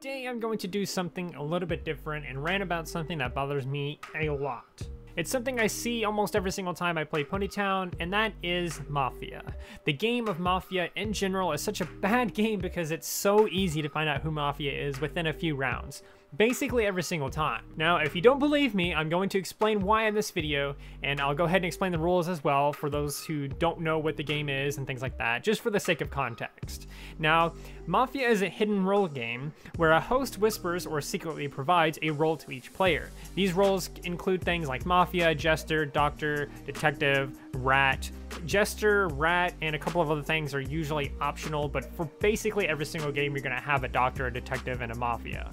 today I'm going to do something a little bit different and rant about something that bothers me a lot. It's something I see almost every single time I play Ponytown, and that is Mafia. The game of Mafia in general is such a bad game because it's so easy to find out who Mafia is within a few rounds. Basically every single time. Now, if you don't believe me, I'm going to explain why in this video, and I'll go ahead and explain the rules as well for those who don't know what the game is and things like that, just for the sake of context. Now, Mafia is a hidden role game where a host whispers or secretly provides a role to each player. These roles include things like Mafia, Jester, Doctor, Detective, Rat. Jester, Rat, and a couple of other things are usually optional, but for basically every single game you're going to have a Doctor, a Detective, and a Mafia.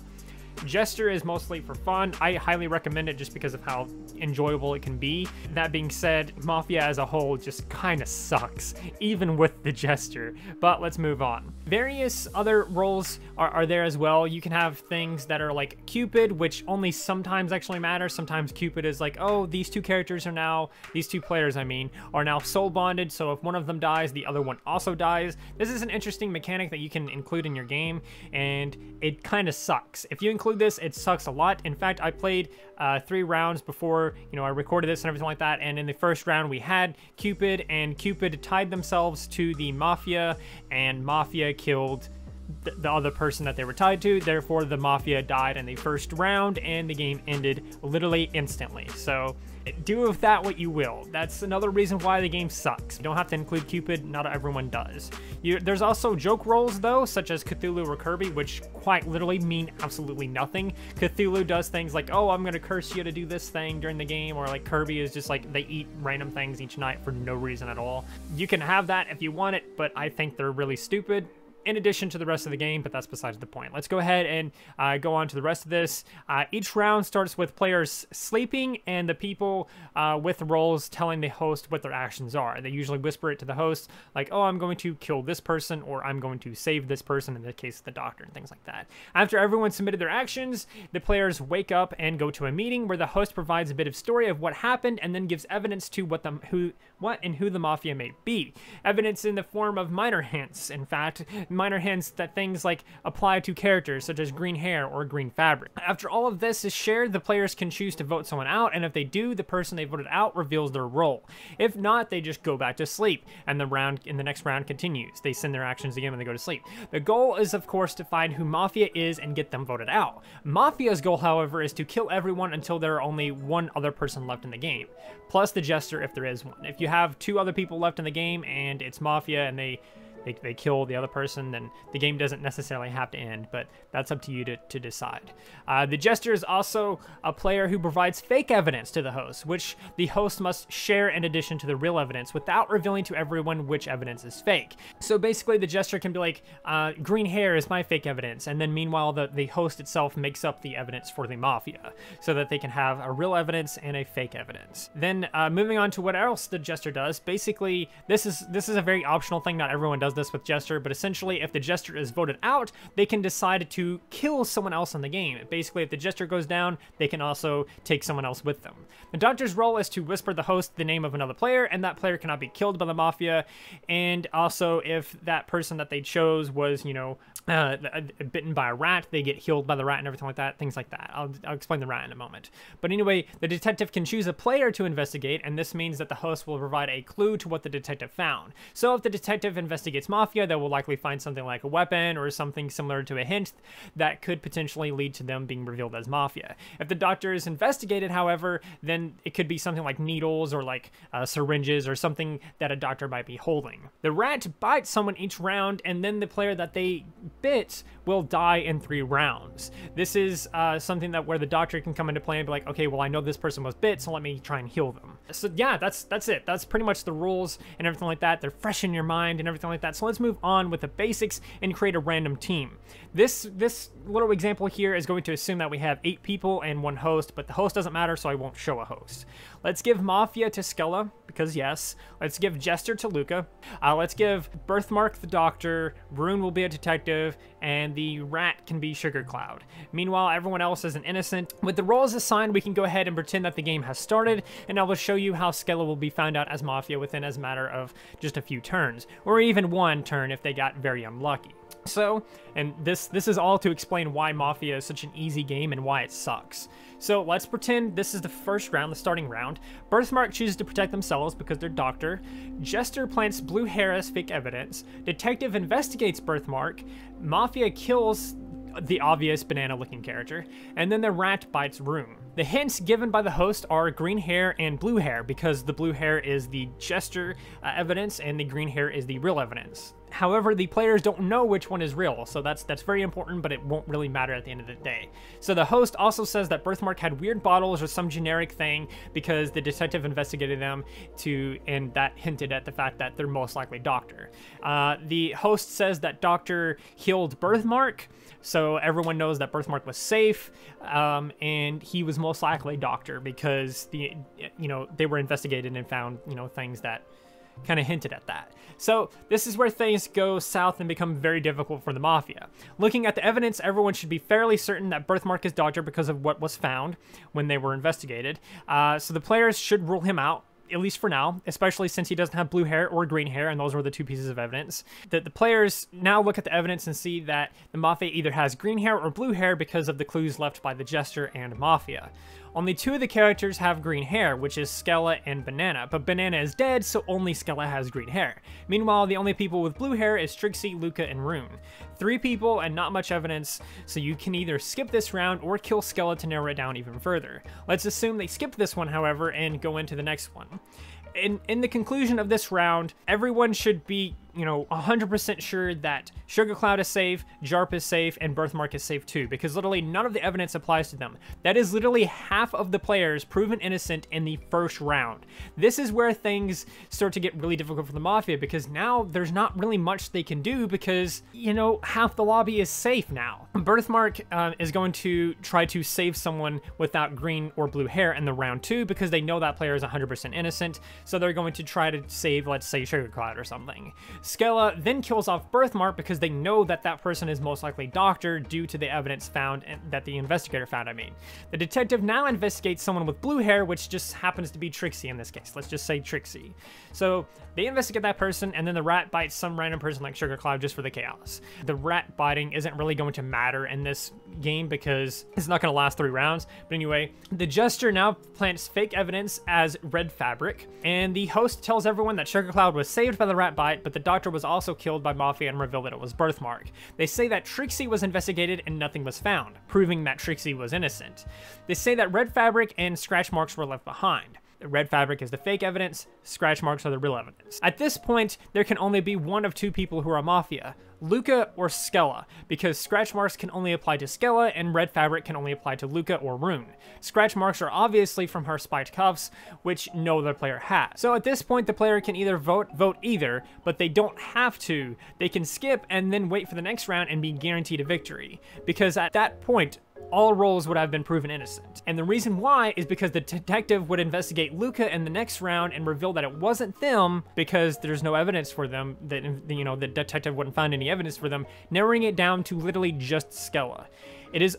Jester is mostly for fun. I highly recommend it just because of how enjoyable it can be. That being said, Mafia as a whole just kind of sucks, even with the Jester. But let's move on. Various other roles are there as well. You can have things that are like Cupid, which only sometimes actually matter. Sometimes Cupid is like, oh, these two characters are now, these two players, I mean, are now soul bonded. So if one of them dies, the other one also dies. This is an interesting mechanic that you can include in your game, and it kind of sucks. If you include this, it sucks a lot. In fact, I played 3 rounds before, I recorded this and everything like that, and in the first round we had Cupid, and Cupid tied themselves to the Mafia, and Mafia killed the other person that they were tied to. Therefore, the Mafia died in the first round, and the game ended literally instantly. So do with that what you will. That's another reason why the game sucks. You don't have to include Cupid, not everyone does. There's also joke roles though, such as Cthulhu or Kirby, which quite literally mean absolutely nothing. Cthulhu does things like, oh, I'm gonna curse you to do this thing during the game, or like Kirby is just like, they eat random things each night for no reason at all. You can have that if you want it, but I think they're really stupid, in addition to the rest of the game, but that's besides the point. Let's go ahead and go on to the rest of this. Each round starts with players sleeping and the people with roles telling the host what their actions are. They usually whisper it to the host, like, oh, I'm going to kill this person, or I'm going to save this person, in the case of the Doctor, and things like that. After everyone submitted their actions, the players wake up and go to a meeting where the host provides a bit of story of what happened and then gives evidence to what and who the Mafia may be. Evidence in the form of minor hints, in fact, minor hints that things like apply to characters such as green hair or green fabric. After all of this is shared, the players can choose to vote someone out, and if they do, the person they voted out reveals their role. If not, they just go back to sleep, and the next round continues. They send their actions again when they go to sleep. The goal is, of course, to find who Mafia is and get them voted out. Mafia's goal, however, is to kill everyone until there are only one other person left in the game, plus the Jester if there is one. If you have 2 other people left in the game and it's Mafia and they kill the other person, then the game doesn't necessarily have to end, but that's up to you to decide. The Jester is also a player who provides fake evidence to the host, which the host must share in addition to the real evidence without revealing to everyone which evidence is fake. So basically the Jester can be like, green hair is my fake evidence, and then meanwhile the host itself makes up the evidence for the Mafia, so that they can have a real evidence and a fake evidence. Then moving on to what else the Jester does, basically this is a very optional thing, not everyone does this with Jester, but essentially if the Jester is voted out, they can decide to kill someone else in the game. Basically, if the Jester goes down, they can also take someone else with them. The Doctor's role is to whisper the host the name of another player, and that player cannot be killed by the Mafia. And also, if that person that they chose was, bitten by a rat, they get healed by the rat and everything like that, things like that. I'll explain the rat in a moment. But anyway, the detective can choose a player to investigate, and this means that the host will provide a clue to what the detective found. So if the detective investigates Mafia, they will likely find something like a weapon or something similar to a hint that could potentially lead to them being revealed as Mafia. If the Doctor is investigated, however, then it could be something like needles or like syringes or something that a Doctor might be holding. The rat bites someone each round, and then the player that they bit will die in 3 rounds. This is something that where the Doctor can come into play and be like, okay, well, I know this person was bit, so let me try and heal them. So yeah, that's it. That's pretty much the rules and everything like that. They're fresh in your mind and everything like that. So let's move on with the basics and create a random team. This little example here is going to assume that we have 8 people and 1 host, but the host doesn't matter, so I won't show a host. Let's give Mafia to Skella, because yes. Let's give Jester to Luca. Let's give Birthmark the Doctor, Rune will be a detective, and the rat can be Sugar Cloud. Meanwhile, everyone else is an innocent. With the roles assigned, we can go ahead and pretend that the game has started, and I will show you how Skella will be found out as Mafia within as a matter of just a few turns, or even 1 turn if they got very unlucky. So, and this is all to explain why Mafia is such an easy game and why it sucks. So let's pretend this is the first round, the starting round. Birthmark chooses to protect themselves because they're doctor. Jester plants blue hair as fake evidence. Detective investigates Birthmark. Mafia kills the obvious banana-looking character, and then the Rant bites Room. The hints given by the host are green hair and blue hair, because the blue hair is the Jester evidence and the green hair is the real evidence. However, the players don't know which one is real, so that's very important, but it won't really matter at the end of the day. So the host also says that Birthmark had weird bottles or some generic thing because the detective investigated them and that hinted at the fact that they're most likely Doctor. The host says that Doctor healed Birthmark, so everyone knows that Birthmark was safe, and he was most likely Doctor because they were investigated and found, things that kind of hinted at that. So this is where things go south and become very difficult for the Mafia. Looking at the evidence, everyone should be fairly certain that Birthmark is Doctor because of what was found when they were investigated. So the players should rule him out, at least for now, especially since he doesn't have blue hair or green hair, and those were the two pieces of evidence. The players now look at the evidence and see that the Mafia either has green hair or blue hair because of the clues left by the Jester and Mafia. Only two of the characters have green hair, which is Skella and Banana, but Banana is dead, so only Skella has green hair. Meanwhile, the only people with blue hair is Trixie, Luca, and Rune. 3 people and not much evidence, so you can either skip this round or kill Skella to narrow it down even further. Let's assume they skip this one, however, and go into the next one. In the conclusion of this round, everyone should be 100% sure that Sugar Cloud is safe, Jarp is safe, and Birthmark is safe too, because literally none of the evidence applies to them. That is literally half of the players proven innocent in the first round. This is where things start to get really difficult for the Mafia, because now there's not really much they can do because, half the lobby is safe now. Birthmark is going to try to save someone without green or blue hair in the round 2 because they know that player is 100% innocent, so they're going to try to save, let's say, Sugar Cloud or something. Skella then kills off Birthmark because they know that that person is most likely Doctor due to the evidence found and that the investigator found, The detective now investigates someone with blue hair, which just happens to be Trixie in this case. Let's just say Trixie. So they investigate that person, and then the Rat bites some random person like Sugar Cloud just for the chaos. The rat biting isn't really going to matter in this game because it's not going to last 3 rounds. But anyway, the Jester now plants fake evidence as red fabric, and the host tells everyone that Sugar Cloud was saved by the rat bite, but the Doctor was also killed by Mafia and revealed that it was Birthmark. They say that Trixie was investigated and nothing was found, proving that Trixie was innocent. They say that red fabric and scratch marks were left behind. The red fabric is the fake evidence, scratch marks are the real evidence. At this point, there can only be one of 2 people who are Mafia, Luca or Skella, because scratch marks can only apply to Skella and red fabric can only apply to Luca or Rune. Scratch marks are obviously from her spiked cuffs, which no other player has. So at this point, the player can either vote either, but they don't have to. They can skip and then wait for the next round and be guaranteed a victory, because at that point, all roles would have been proven innocent. And the reason why is because the detective would investigate Luca in the next round and reveal that it wasn't them because there's no evidence for them, that the detective wouldn't find any evidence for them, narrowing it down to literally just Skella. It is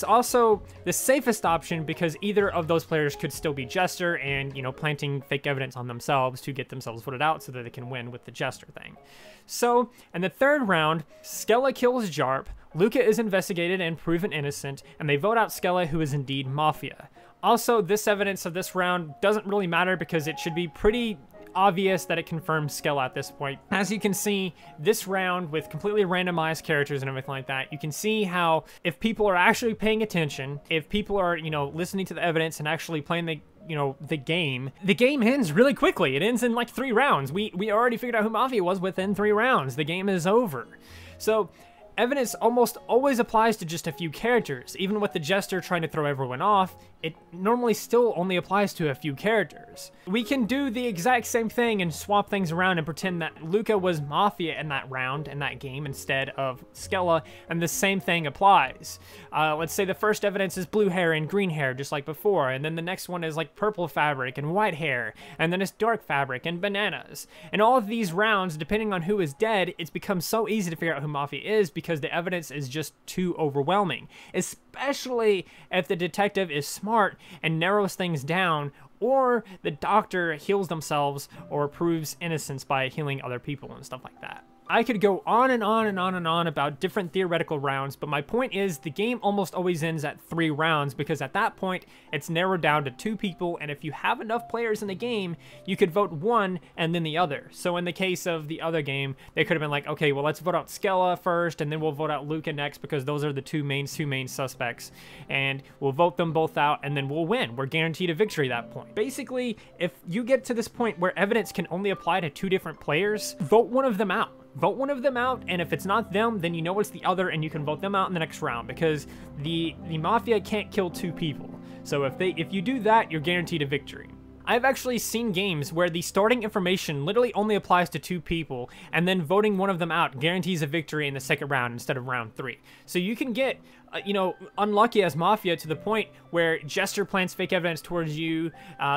also the safest option because either of those players could still be Jester and, planting fake evidence on themselves to get themselves voted out so that they can win with the Jester thing. So, in the 3rd round, Skella kills Jarp, Luca is investigated and proven innocent, and they vote out Skella, who is indeed Mafia. Also, this evidence of this round doesn't really matter because it should be pretty obvious that it confirms Skella at this point. As you can see, this round with completely randomized characters and everything like that, you can see how if people are actually paying attention, if people are, listening to the evidence and actually playing the game ends really quickly. It ends in like 3 rounds. We already figured out who Mafia was within 3 rounds. The game is over. So evidence almost always applies to just a few characters. Even with the Jester trying to throw everyone off, it normally still only applies to a few characters. We can do the exact same thing and swap things around and pretend that Luca was Mafia in that round, in that game, instead of Skella, and the same thing applies. Let's say the first evidence is blue hair and green hair, just like before, and then the next one is like purple fabric and white hair, and then it's dark fabric and bananas. In all of these rounds, depending on who is dead, it's become so easy to figure out who Mafia is because the evidence is just too overwhelming, especially if the detective is smart and narrows things down, or the Doctor heals themselves or proves innocence by healing other people and stuff like that. I could go on and on and on and on about different theoretical rounds, but my point is the game almost always ends at 3 rounds, because at that point it's narrowed down to 2 people, and if you have enough players in the game, you could vote one and then the other. So in the case of the other game, they could have been like, okay, well, let's vote out Skella first, and then we'll vote out Luca next, because those are the two main suspects, and we'll vote them both out, and then we'll win. We're guaranteed a victory at that point. Basically, if you get to this point where evidence can only apply to 2 different players, vote one of them out. Vote one of them out, and if it's not them, then you know it's the other, and you can vote them out in the next round, because the Mafia can't kill 2 people. So if you do that, you're guaranteed a victory. I've actually seen games where the starting information literally only applies to 2 people, and then voting one of them out guarantees a victory in the second round instead of round 3. So you can get, you know, unlucky as Mafia to the point where Jester plants fake evidence towards you,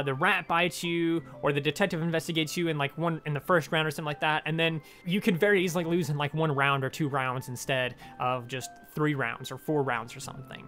the Rat bites you, or the detective investigates you in like in the first round or something like that, and then you can very easily lose in like 1 round or 2 rounds instead of just 3 rounds or 4 rounds or something.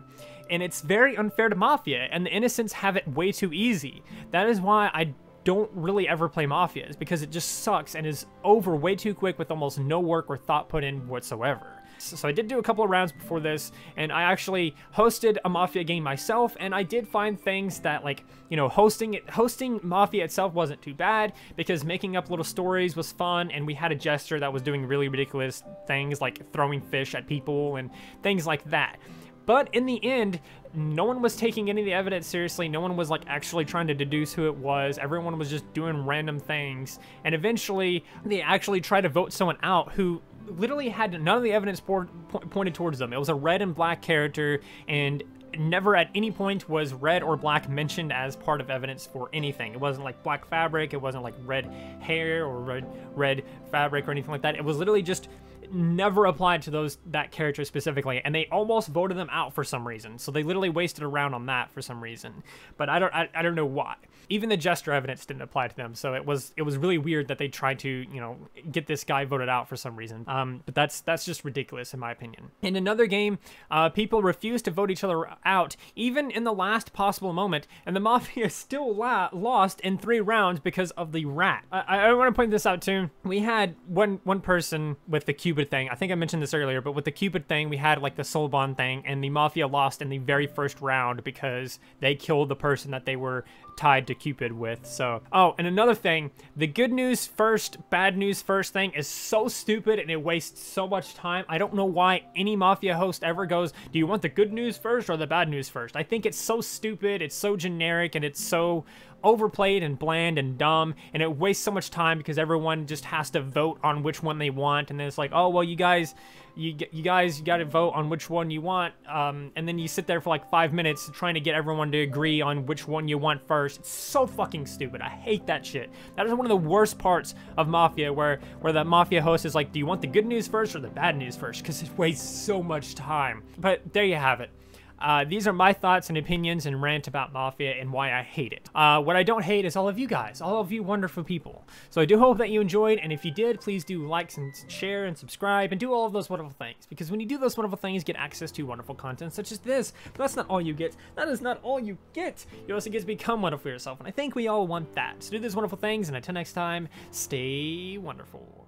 And it's very unfair to Mafia, and the innocents have it way too easy. That is why I don't really ever play Mafia, is because it just sucks and is over way too quick with almost no work or thought put in whatsoever. So I did do a couple of rounds before this, and I actually hosted a Mafia game myself, and I did find things that, like, you know, hosting Mafia itself wasn't too bad, because making up little stories was fun, and we had a Jester that was doing really ridiculous things like throwing fish at people and things like that. But in the end, no one was taking any of the evidence seriously. No one was like actually trying to deduce who it was. Everyone was just doing random things. And eventually, they actually tried to vote someone out who literally had none of the evidence pointed towards them. It was a red and black character, and never at any point was red or black mentioned as part of evidence for anything. It wasn't like black fabric. It wasn't like red hair or red fabric or anything like that. It was literally just never applied to that character specifically, and they almost voted them out for some reason. So they literally wasted a round on that for some reason, but I don't know why. Even the Jester evidence didn't apply to them, so it was really weird that they tried to, you know, get this guy voted out for some reason. But that's just ridiculous in my opinion. In another game, people refused to vote each other out even in the last possible moment, and the Mafia still lost in 3 rounds because of the Rat. I want to point this out too. We had one person with the Cupid thing. I think I mentioned this earlier, but with the Cupid thing, we had like the soul bond thing, and the Mafia lost in the very first round because they killed the person that they were tied to Cupid with. So, oh, and another thing, the good news first, bad news first thing is so stupid, and it wastes so much time. I don't know why any Mafia host ever goes, do you want the good news first or the bad news first? I think it's so stupid, it's so generic, and it's so overplayed and bland and dumb, and it wastes so much time because everyone just has to vote on which one they want, and then it's like, oh, well, you guys got to vote on which one you want, and then you sit there for like 5 minutes trying to get everyone to agree on which one you want first. It's so fucking stupid. I hate that shit. That is one of the worst parts of Mafia, where the Mafia host is like, do you want the good news first or the bad news first? Because it wastes so much time. But there you have it. These are my thoughts and opinions and rant about Mafia and why I hate it. What I don't hate is all of you guys, all of you wonderful people. So I do hope that you enjoyed, and if you did, please do like and share and subscribe and do all of those wonderful things, because when you do those wonderful things, you get access to wonderful content such as this. But that's not all you get. That is not all you get. You also get to become wonderful yourself, and I think we all want that. So do those wonderful things, and until next time, stay wonderful.